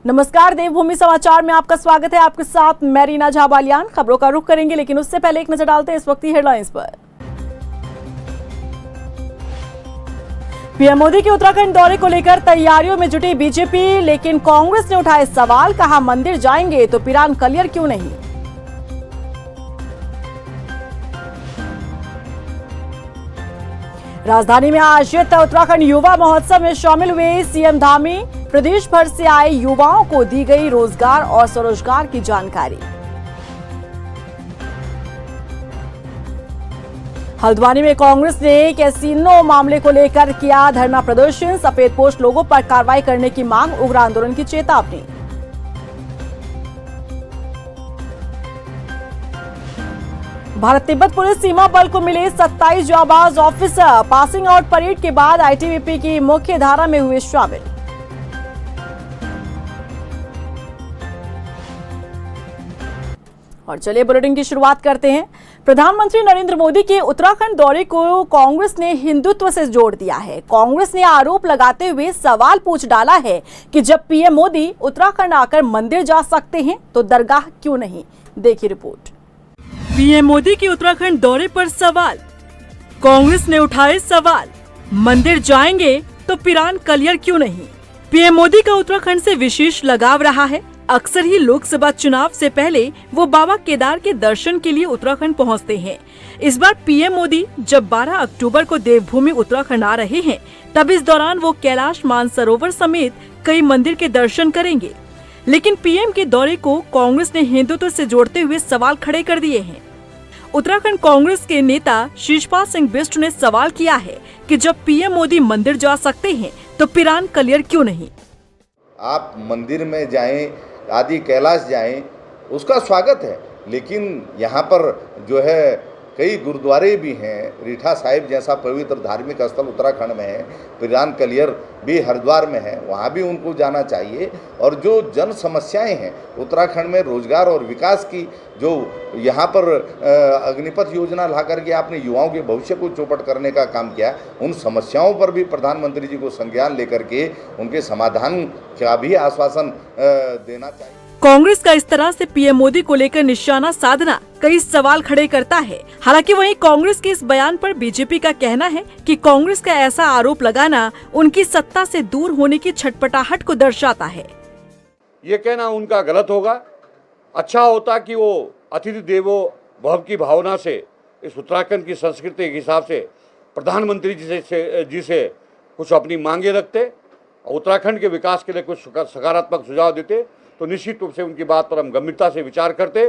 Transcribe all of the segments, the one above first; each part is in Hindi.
नमस्कार, देवभूमि समाचार में आपका स्वागत है। आपके साथ मैं रीना झा बालियान। खबरों का रुख करेंगे, लेकिन उससे पहले एक नजर डालते हैं इस वक्त की हेडलाइंस पर। पीएम मोदी के उत्तराखंड दौरे को लेकर तैयारियों में जुटी बीजेपी, लेकिन कांग्रेस ने उठाए सवाल। कहा मंदिर जाएंगे तो पिरान कलियर क्यों नहीं। राजधानी में आयोजित उत्तराखंड युवा महोत्सव में शामिल हुए सीएम धामी। प्रदेश भर से आए युवाओं को दी गई रोजगार और स्वरोजगार की जानकारी। हल्द्वानी में कांग्रेस ने कैसीनो मामले को लेकर किया धरना प्रदर्शन। सफेद पोश लोगों पर कार्रवाई करने की मांग, उग्र आंदोलन की चेतावनी। भारत तिब्बत पुलिस सीमा बल को मिले 27 जाबाज ऑफिसर। पासिंग आउट परेड के बाद आईटीबीपी की मुख्य धारा में हुए शामिल। और चलिए बुलेटिन की शुरुआत करते हैं। प्रधानमंत्री नरेंद्र मोदी के उत्तराखंड दौरे को कांग्रेस ने हिंदुत्व से जोड़ दिया है। कांग्रेस ने आरोप लगाते हुए सवाल पूछ डाला है कि जब पीएम मोदी उत्तराखंड आकर मंदिर जा सकते हैं तो दरगाह क्यों नहीं। देखिए रिपोर्ट। पीएम मोदी के उत्तराखंड दौरे पर सवाल, कांग्रेस ने उठाए सवाल। मंदिर जाएंगे तो पिरान कलियर क्यों नहीं। पीएम मोदी का उत्तराखंड से विशेष लगाव रहा है। अक्सर ही लोकसभा चुनाव से पहले वो बाबा केदार के दर्शन के लिए उत्तराखंड पहुंचते हैं। इस बार पीएम मोदी जब 12 अक्टूबर को देवभूमि उत्तराखंड आ रहे हैं, तब इस दौरान वो कैलाश मानसरोवर समेत कई मंदिर के दर्शन करेंगे। लेकिन पीएम के दौरे को कांग्रेस ने हिंदुत्व से जोड़ते हुए सवाल खड़े कर दिए हैं। उत्तराखंड कांग्रेस के नेता शिषपाल सिंह बिष्ट ने सवाल किया है कि जब पीएम मोदी मंदिर जा सकते हैं तो पिरान कलियर क्यों नहीं। आप मंदिर में जाएं, आदि कैलाश जाएं, उसका स्वागत है, लेकिन यहाँ पर जो है कई गुरुद्वारे भी हैं। रीठा साहिब जैसा पवित्र धार्मिक स्थल उत्तराखंड में है, पिरान कलियर भी हरिद्वार में है, वहाँ भी उनको जाना चाहिए। और जो जन समस्याएं हैं उत्तराखंड में, रोजगार और विकास की, जो यहाँ पर अग्निपथ योजना ला करके आपने युवाओं के भविष्य को चौपट करने का काम किया, उन समस्याओं पर भी प्रधानमंत्री जी को संज्ञान लेकर के उनके समाधान का भी आश्वासन देना चाहिए। कांग्रेस का इस तरह से पीएम मोदी को लेकर निशाना साधना कई सवाल खड़े करता है। हालांकि वहीं कांग्रेस के इस बयान पर बीजेपी का कहना है कि कांग्रेस का ऐसा आरोप लगाना उनकी सत्ता से दूर होने की छटपटाहट को दर्शाता है। ये कहना उनका गलत होगा। अच्छा होता कि वो अतिथि देवो भव की भावना से, इस उत्तराखंड की संस्कृति के हिसाब से प्रधानमंत्री जी से कुछ अपनी मांगे रखते, उत्तराखंड के विकास के लिए कुछ सकारात्मक सुझाव देते, तो निश्चित रूप से उनकी बात पर हम गंभीरता से विचार करते।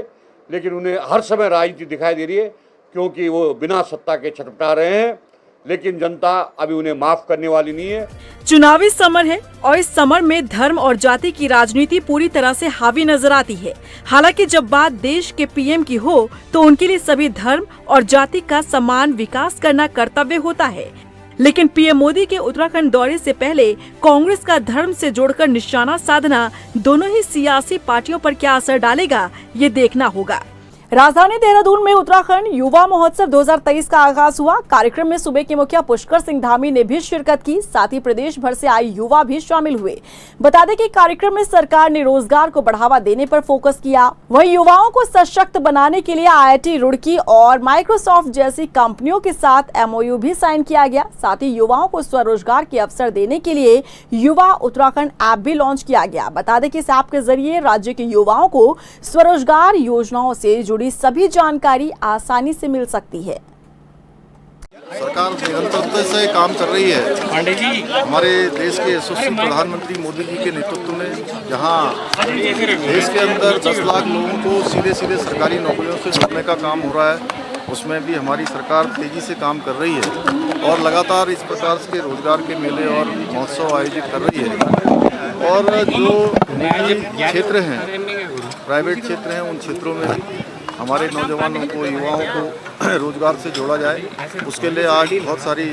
लेकिन उन्हें हर समय राजनीति दिखाई दे रही है, क्योंकि वो बिना सत्ता के छटपटा रहे हैं, लेकिन जनता अभी उन्हें माफ करने वाली नहीं है। चुनावी समर है और इस समर में धर्म और जाति की राजनीति पूरी तरह से हावी नजर आती है। हालांकि जब बात देश के पीएम की हो तो उनके लिए सभी धर्म और जाति का समान विकास करना कर्तव्य होता है। लेकिन पीएम मोदी के उत्तराखंड दौरे से पहले कांग्रेस का धर्म से जोड़कर निशाना साधना दोनों ही सियासी पार्टियों पर क्या असर डालेगा, ये देखना होगा। राजधानी देहरादून में उत्तराखंड युवा महोत्सव 2023 का आगाज हुआ। कार्यक्रम में सूबे के मुखिया पुष्कर सिंह धामी ने भी शिरकत की। साथ ही प्रदेश भर से आए युवा भी शामिल हुए। बता दें कि कार्यक्रम में सरकार ने रोजगार को बढ़ावा देने पर फोकस किया। वहीं युवाओं को सशक्त बनाने के लिए IIT रुड़की और माइक्रोसॉफ्ट जैसी कंपनियों के साथ MOU भी साइन किया गया। साथ ही युवाओं को स्वरोजगार के अवसर देने के लिए युवा उत्तराखंड ऐप भी लॉन्च किया गया। बता दें कि इस ऐप के जरिए राज्य के युवाओं को स्वरोजगार योजनाओं से जुड़ी सभी जानकारी आसानी से मिल सकती है। सरकार निरंतरता से काम कर रही है। हमारे देश के यशस्वी प्रधानमंत्री मोदी जी के नेतृत्व में, जहां देश के अंदर 10 लाख लोगों को सीधे सीधे सरकारी नौकरियों से जोड़ने का काम हो रहा है, उसमें भी हमारी सरकार तेजी से काम कर रही है और लगातार इस प्रकार के रोजगार के मेले और महोत्सव आयोजित कर रही है। और जो निजी क्षेत्र हैं, प्राइवेट क्षेत्र हैं, उन क्षेत्रों में हमारे नौजवानों को, युवाओं को रोजगार से जोड़ा जाए, उसके लिए आज बहुत सारी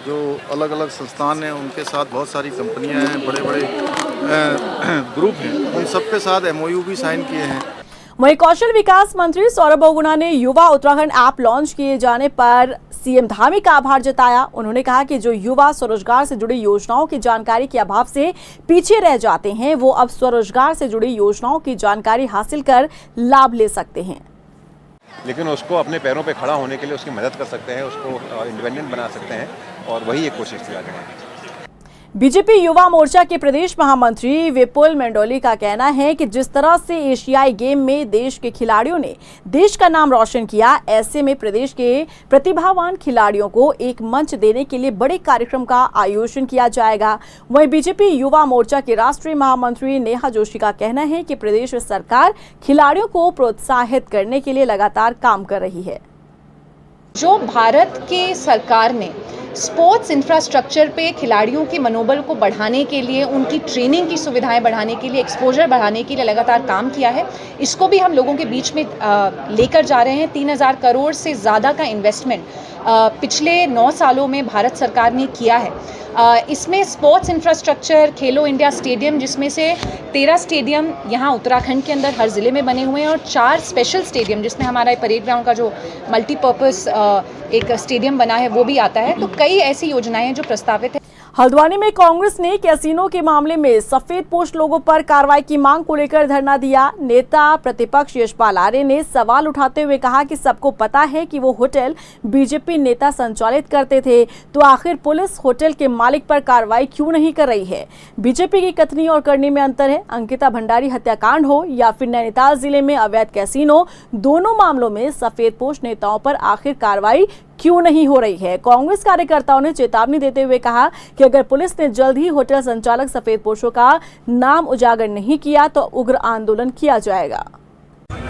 जो अलग अलग संस्थान हैं, उनके साथ बहुत सारी कंपनियां हैं, बड़े बड़े ग्रुप हैं, उन सबके साथ MOU भी साइन किए हैं। वहीं कौशल विकास मंत्री सौरभ बहुगुणा ने युवा उत्तराखंड ऐप लॉन्च किए जाने पर सीएम धामी का आभार जताया। उन्होंने कहा कि जो युवा स्वरोजगार से जुड़ी योजनाओं की जानकारी के अभाव से पीछे रह जाते हैं, वो अब स्वरोजगार से जुड़ी योजनाओं की जानकारी हासिल कर लाभ ले सकते हैं। लेकिन उसको अपने पैरों पे खड़ा होने के लिए उसकी मदद कर सकते हैं, उसको इंडिपेंडेंट बना सकते हैं, और वही एक कोशिश किया गया है। बीजेपी युवा मोर्चा के प्रदेश महामंत्री विपुल मंडोली का कहना है कि जिस तरह से एशियाई गेम में देश के खिलाड़ियों ने देश का नाम रोशन किया, ऐसे में प्रदेश के प्रतिभावान खिलाड़ियों को एक मंच देने के लिए बड़े कार्यक्रम का आयोजन किया जाएगा। वहीं बीजेपी युवा मोर्चा के राष्ट्रीय महामंत्री नेहा जोशी का कहना है कि प्रदेश सरकार खिलाड़ियों को प्रोत्साहित करने के लिए लगातार काम कर रही है। जो भारत के सरकार ने स्पोर्ट्स इंफ्रास्ट्रक्चर पे खिलाड़ियों के मनोबल को बढ़ाने के लिए, उनकी ट्रेनिंग की सुविधाएं बढ़ाने के लिए, एक्सपोजर बढ़ाने के लिए लगातार काम किया है, इसको भी हम लोगों के बीच में लेकर जा रहे हैं। 3000 करोड़ से ज़्यादा का इन्वेस्टमेंट पिछले 9 सालों में भारत सरकार ने किया है। इसमें स्पोर्ट्स इंफ्रास्ट्रक्चर, खेलो इंडिया स्टेडियम, जिसमें से 13 स्टेडियम यहाँ उत्तराखंड के अंदर हर ज़िले में बने हुए हैं, और 4 स्पेशल स्टेडियम, जिसमें हमारा परेड ग्राउंड का जो मल्टीपर्पज़ एक स्टेडियम बना है वो भी आता है। तो कई ऐसी योजनाएं हैं जो प्रस्तावित है। हल्द्वानी में कांग्रेस ने कैसीनो के मामले में सफेद पोश लोगों पर कार्रवाई की मांग को लेकर धरना दिया। नेता प्रतिपक्ष यशपाल आर्य ने सवाल उठाते हुए कहा कि सबको पता है कि वो होटल बीजेपी नेता संचालित करते थे, तो आखिर पुलिस होटल के मालिक पर कार्रवाई क्यों नहीं कर रही है। बीजेपी की कथनी और करनी में अंतर है। अंकिता भंडारी हत्याकांड हो या फिर नैनीताल जिले में अवैध कैसीनो, दोनों मामलों में सफेद पोश नेताओं पर आखिर कार्रवाई क्यों नहीं हो रही है। कांग्रेस कार्यकर्ताओं ने चेतावनी देते हुए कहा कि अगर पुलिस ने जल्द ही होटल संचालक सफेद पोशों का नाम उजागर नहीं किया तो उग्र आंदोलन किया जाएगा।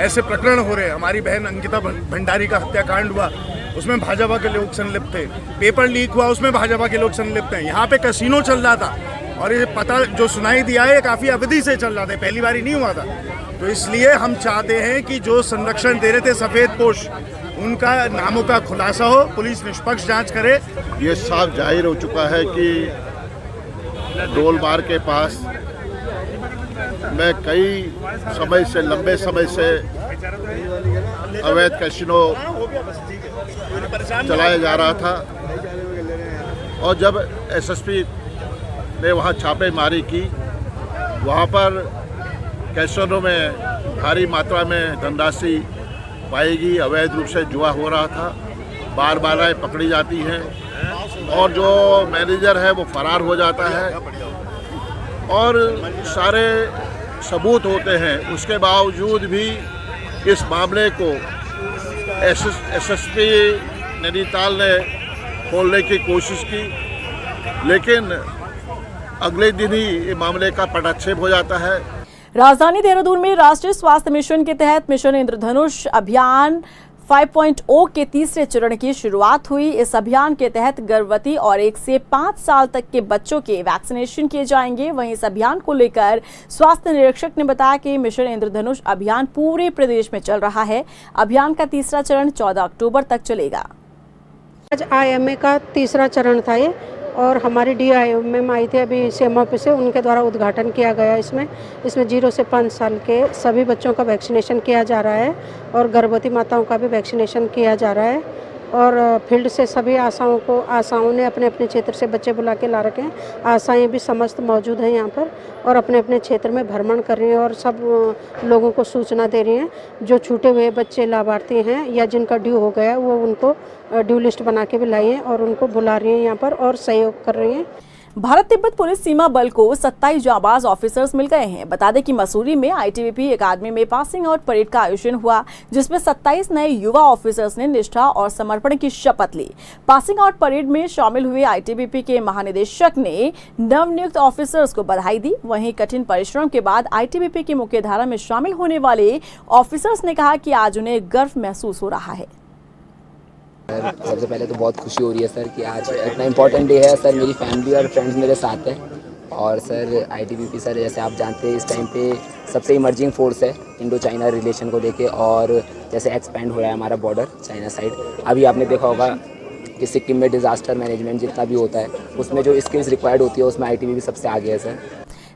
ऐसे प्रकरण हो रहे हैं। हमारी बहन अंकिता भंडारी का हत्याकांड हुआ, उसमें भाजपा के लोग संलिप्त थे। पेपर लीक हुआ, उसमें भाजपा के लोग संलिप्त हैं। यहाँ पे कैसीनो चल रहा था, और ये पता जो सुनाई दिया है काफ़ी अवधि से चल रहा था, पहली बार ही नहीं हुआ था। तो इसलिए हम चाहते हैं कि जो संरक्षण दे रहे थे सफ़ेद पोश, उनका नामों का खुलासा हो, पुलिस निष्पक्ष जांच करे। ये साफ जाहिर हो चुका है कि डोल बार के पास में कई समय से, लंबे समय से अवैध कैसीनो चलाया जा रहा था, और जब एसएसपी ने वहाँ छापेमारी की, वहाँ पर कैसीनो में भारी मात्रा में धनराशि पाएगी, अवैध रूप से जुआ हो रहा था, बार बार पकड़ी जाती हैं, और जो मैनेजर है वो फरार हो जाता है, और सारे सबूत होते हैं। उसके बावजूद भी इस मामले को एसएसपी नैनीताल ने खोलने की कोशिश की, लेकिन अगले दिन ही ये मामले का पटाक्षेप हो जाता है। राजधानी देहरादून में राष्ट्रीय स्वास्थ्य मिशन के तहत मिशन इंद्रधनुष अभियान 5.0 के तीसरे चरण की शुरुआत हुई। इस अभियान के तहत गर्भवती और 1 से 5 साल तक के बच्चों के वैक्सीनेशन किए जाएंगे। वहीं इस अभियान को लेकर स्वास्थ्य निरीक्षक ने बताया कि मिशन इंद्रधनुष अभियान पूरे प्रदेश में चल रहा है। अभियान का तीसरा चरण 14 अक्टूबर तक चलेगा। आज IMA का तीसरा चरण था ये, और हमारी DIM आई थी अभी CM ऑफिस से, उनके द्वारा उद्घाटन किया गया। इसमें 0 से 5 साल के सभी बच्चों का वैक्सीनेशन किया जा रहा है, और गर्भवती माताओं का भी वैक्सीनेशन किया जा रहा है। और फील्ड से सभी आशाओं ने अपने अपने क्षेत्र से बच्चे बुला के ला रखे हैं। आशाएं भी समस्त मौजूद हैं यहाँ पर, और अपने अपने क्षेत्र में भ्रमण कर रही हैं, और सब लोगों को सूचना दे रही हैं। जो छूटे हुए बच्चे लाभार्थी हैं या जिनका ड्यू हो गया, वो उनको ड्यू लिस्ट बना के भी लाई हैं, और उनको बुला रही हैं यहाँ पर और सहयोग कर रही हैं। भारत तिब्बत पुलिस सीमा बल को 27 जांबाज ऑफिसर्स मिल गए हैं। बता दें कि मसूरी में ITBP अकादमी में पासिंग आउट परेड का आयोजन हुआ, जिसमें 27 नए युवा ऑफिसर्स ने निष्ठा और समर्पण की शपथ ली। पासिंग आउट परेड में शामिल हुए ITBP के महानिदेशक ने नवनियुक्त ऑफिसर्स को बधाई दी। वहीं कठिन परिश्रम के बाद ITBP की मुख्यधारा में शामिल होने वाले ऑफिसर्स ने कहा कि आज उन्हें गर्व महसूस हो रहा है। सबसे पहले तो बहुत खुशी हो रही है सर कि आज इतना इम्पोर्टेंट डे है। सर मेरी फैमिली और फ्रेंड्स मेरे साथ हैं, और सर ITBP सर जैसे आप जानते हैं इस टाइम पे सबसे इमर्जिंग फोर्स है इंडो चाइना रिलेशन को लेके, और जैसे एक्सपेंड हो रहा है हमारा बॉर्डर चाइना साइड। अभी आपने देखा होगा कि सिक्किम में डिज़ास्टर मैनेजमेंट जितना भी होता है उसमें जो स्किल्स रिक्वायर्ड होती है उसमें ITBP सबसे आगे है सर।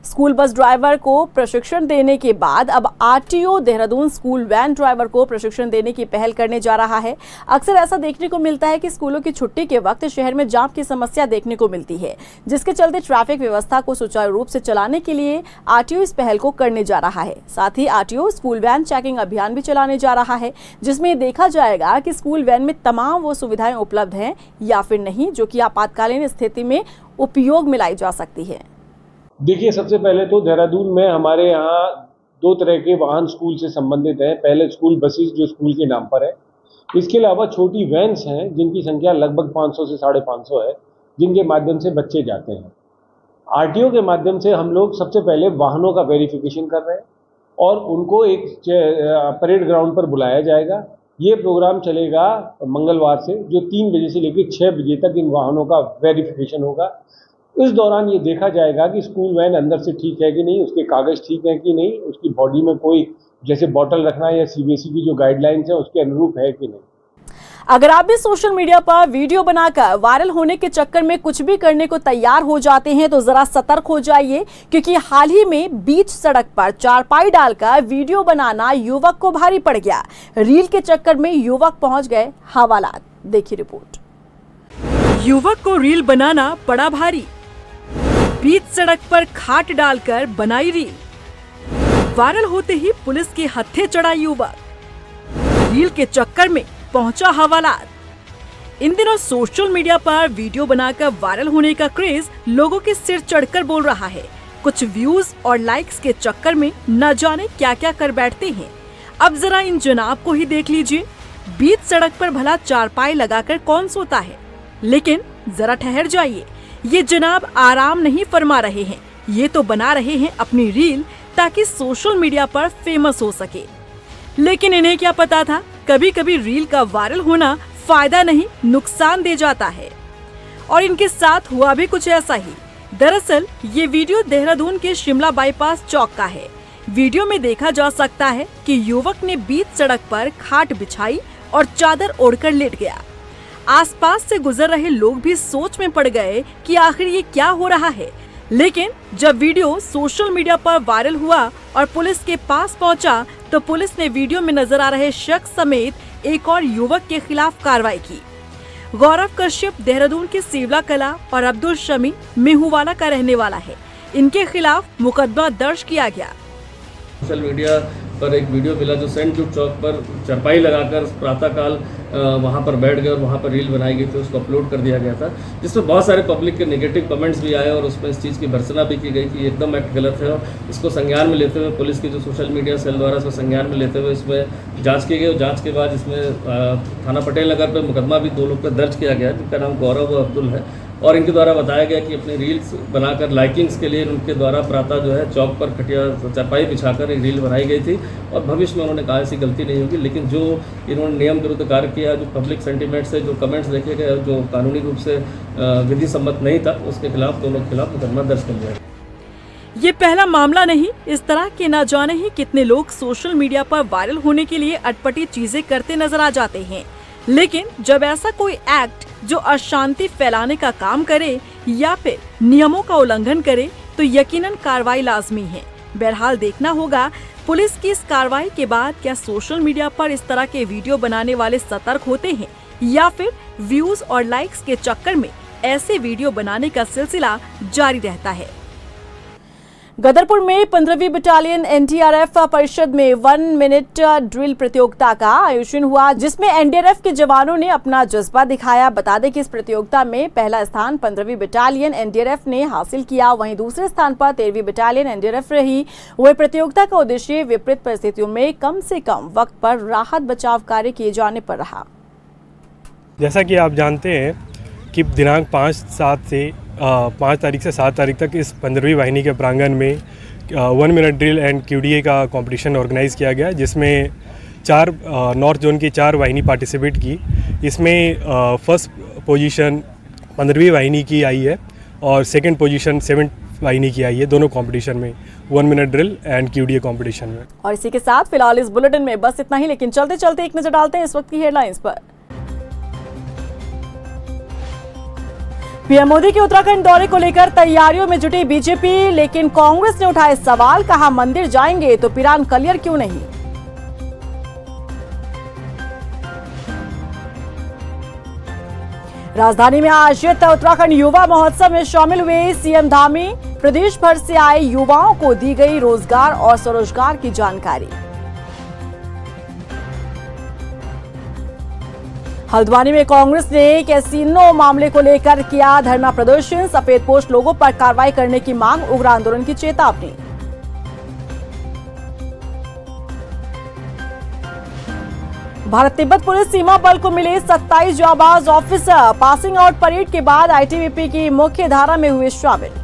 स्कूल बस ड्राइवर को प्रशिक्षण देने के बाद अब RTO Dehradun school van driver को प्रशिक्षण देने की पहल करने जा रहा है। अक्सर ऐसा देखने को मिलता है कि स्कूलों की छुट्टी के वक्त शहर में जाम की समस्या देखने को मिलती है, जिसके चलते ट्रैफिक व्यवस्था को सुचारू रूप से चलाने के लिए आरटीओ इस पहल को करने जा रहा है। साथ ही आरटीओ स्कूल वैन चेकिंग अभियान भी चलाने जा रहा है, जिसमें देखा जाएगा कि स्कूल वैन में तमाम वो सुविधाएं उपलब्ध हैं या फिर नहीं, जो कि आपातकालीन स्थिति में उपयोग में लाई जा सकती है। देखिए, सबसे पहले तो देहरादून में हमारे यहाँ 2 तरह के वाहन स्कूल से संबंधित हैं। पहले स्कूल बसेस जो स्कूल के नाम पर है, इसके अलावा छोटी वैन्स हैं जिनकी संख्या लगभग 500 से 550 है, जिनके माध्यम से बच्चे जाते हैं। आरटीओ के माध्यम से हम लोग सबसे पहले वाहनों का वेरिफिकेशन कर रहे हैं और उनको एक परेड ग्राउंड पर बुलाया जाएगा। ये प्रोग्राम चलेगा मंगलवार से, जो 3 बजे से लेकर 6 बजे तक इन वाहनों का वेरिफिकेशन होगा। इस दौरान ये देखा जाएगा कि स्कूल वैन अंदर से ठीक है कि नहीं, उसके कागज़ ठीक है कि नहीं, उसकी बॉडी में कोई जैसे बॉटल रखना या सीबीएसई की जो गाइडलाइंस है उसके अनुरूप है कि नहीं। अगर आप भी सोशल मीडिया पर वीडियो बनाकर वायरल होने के चक्कर में कुछ भी करने को तैयार हो जाते हैं तो जरा सतर्क हो जाइए, क्योंकि हाल ही में बीच सड़क पर चारपाई डालकर वीडियो बनाना युवक को भारी पड़ गया। रील के चक्कर में युवक पहुंच गए हवालात। देखिए रिपोर्ट। युवक को रील बनाना पड़ा भारी, बीच सड़क पर खाट डालकर बनाई रील। वायरल होते ही पुलिस के हत्थे चढ़ा युवक, रील के चक्कर में पहुंचा हवालात। इन दिनों सोशल मीडिया पर वीडियो बनाकर वायरल होने का क्रेज लोगों के सिर चढ़कर बोल रहा है। कुछ व्यूज और लाइक्स के चक्कर में न जाने क्या क्या कर बैठते हैं। अब जरा इन जनाब को ही देख लीजिए। बीच सड़क पर भला चारपाई लगाकर कौन सोता है, लेकिन जरा ठहर जाइए, ये जनाब आराम नहीं फरमा रहे हैं, ये तो बना रहे हैं अपनी रील ताकि सोशल मीडिया पर फेमस हो सके। लेकिन इन्हें क्या पता था, कभी कभी रील का वायरल होना फायदा नहीं नुकसान दे जाता है। और इनके साथ हुआ भी कुछ ऐसा ही। दरअसल ये वीडियो देहरादून के शिमला बाईपास चौक का है। वीडियो में देखा जा सकता है कि युवक ने बीच सड़क पर खाट बिछाई और चादर ओढ़कर लेट गया। आसपास से गुजर रहे लोग भी सोच में पड़ गए कि आखिर ये क्या हो रहा है। लेकिन जब वीडियो सोशल मीडिया पर वायरल हुआ और पुलिस के पास पहुंचा, तो पुलिस ने वीडियो में नजर आ रहे शख्स समेत एक और युवक के खिलाफ कार्रवाई की। गौरव कश्यप देहरादून के सिवला कला और अब्दुल शमी मेहुवाला का रहने वाला है। इनके खिलाफ मुकदमा दर्ज किया गया। सोशल मीडिया पर एक वीडियो मिला जो सेंट जूड चौक पर चारपाई लगाकर प्रातःकाल वहाँ पर बैठ गए और वहाँ पर रील बनाई गई थी, उसको अपलोड कर दिया गया था, जिसमें बहुत सारे पब्लिक के नेगेटिव कमेंट्स भी आए और उसमें इस चीज़ की भर्त्सना भी की गई कि एकदम एक्ट गलत है। और इसको संज्ञान में लेते हुए पुलिस की जो सोशल मीडिया सेल द्वारा इसको संज्ञान में लेते हुए इसमें जाँच की गई और जाँच के बाद इसमें थाना पटेल नगर पर मुकदमा भी 2 लोग पर दर्ज किया गया, जिनका नाम गौरव व अब्दुल है। और इनके द्वारा बताया गया कि अपनी रील्स बनाकर लाइकिंग्स के लिए उनके द्वारा प्रातः जो है चौक पर खटिया चारपाई बिछाकर एक रील बनाई गई थी और भविष्य में उन्होंने कहा ऐसी गलती नहीं होगी। लेकिन जो इन्होंने नियम विरुद्ध कार्य किया, जो पब्लिक सेंटीमेंट से जो कमेंट्स देखे गए, जो कानूनी रूप से विधि सम्मत नहीं था, उसके खिलाफ 2 लोग के खिलाफ मुकदमा दर्ज कर लिया। ये पहला मामला नहीं, इस तरह के न जाने ही कितने लोग सोशल मीडिया पर वायरल होने के लिए अटपटी चीजें करते नजर आ जाते हैं। लेकिन जब ऐसा कोई एक्ट जो अशांति फैलाने का काम करे या फिर नियमों का उल्लंघन करे तो यकीनन कार्रवाई लाजमी है। बहरहाल देखना होगा पुलिस की इस कार्रवाई के बाद क्या सोशल मीडिया पर इस तरह के वीडियो बनाने वाले सतर्क होते हैं या फिर व्यूज और लाइक्स के चक्कर में ऐसे वीडियो बनाने का सिलसिला जारी रहता है। गदरपुर में 15वीं बटालियन एनडीआरएफ परिषद में 1 मिनट ड्रिल प्रतियोगिता का आयोजन हुआ, जिसमें एनडीआरएफ के जवानों ने अपना जज्बा दिखाया। बता दें कि इस प्रतियोगिता में पहला स्थान 15वीं बटालियन एनडीआरएफ ने हासिल किया, वहीं दूसरे स्थान पर 13वीं बटालियन एनडीआरएफ रही। वही प्रतियोगिता का उद्देश्य विपरीत परिस्थितियों में कम से कम वक्त पर राहत बचाव कार्य किए जाने पर रहा। जैसा कि आप जानते हैं कि दिनांक 5 तारीख से 7 तारीख तक इस 15वीं वाहिनी के प्रांगण में 1 मिनट ड्रिल एंड क्यूडीए का कंपटीशन ऑर्गेनाइज़ किया गया, जिसमें 4 नॉर्थ जोन की 4 वाहिनी पार्टिसिपेट की। इसमें फर्स्ट पोजीशन 15वीं वाहिनी की आई है और सेकंड पोजीशन 7th वाहिनी की आई है, दोनों कंपटीशन में 1 मिनट ड्रिल एंड क्यूडीए कंपटीशन में। और इसी के साथ फिलहाल इस बुलेटिन में बस इतना ही, लेकिन चलते चलते एक नजर डालते हैं इस वक्त की हेडलाइंस पर। पीएम मोदी के उत्तराखंड दौरे को लेकर तैयारियों में जुटी बीजेपी, लेकिन कांग्रेस ने उठाए सवाल, कहा मंदिर जाएंगे तो पिरान कलियर क्यों नहीं। राजधानी में आयोजित उत्तराखंड युवा महोत्सव में शामिल हुए सीएम धामी, प्रदेश भर से आए युवाओं को दी गई रोजगार और स्वरोजगार की जानकारी। हल्द्वानी में कांग्रेस ने कैसीनो मामले को लेकर किया धरना प्रदर्शन, सफेद पोश लोगों पर कार्रवाई करने की मांग, उग्र आंदोलन की चेतावनी। भारत तिब्बत पुलिस सीमा बल को मिले 27 जाबाज ऑफिसर, पासिंग आउट परेड के बाद आईटीबीपी की मुख्य धारा में हुए शामिल।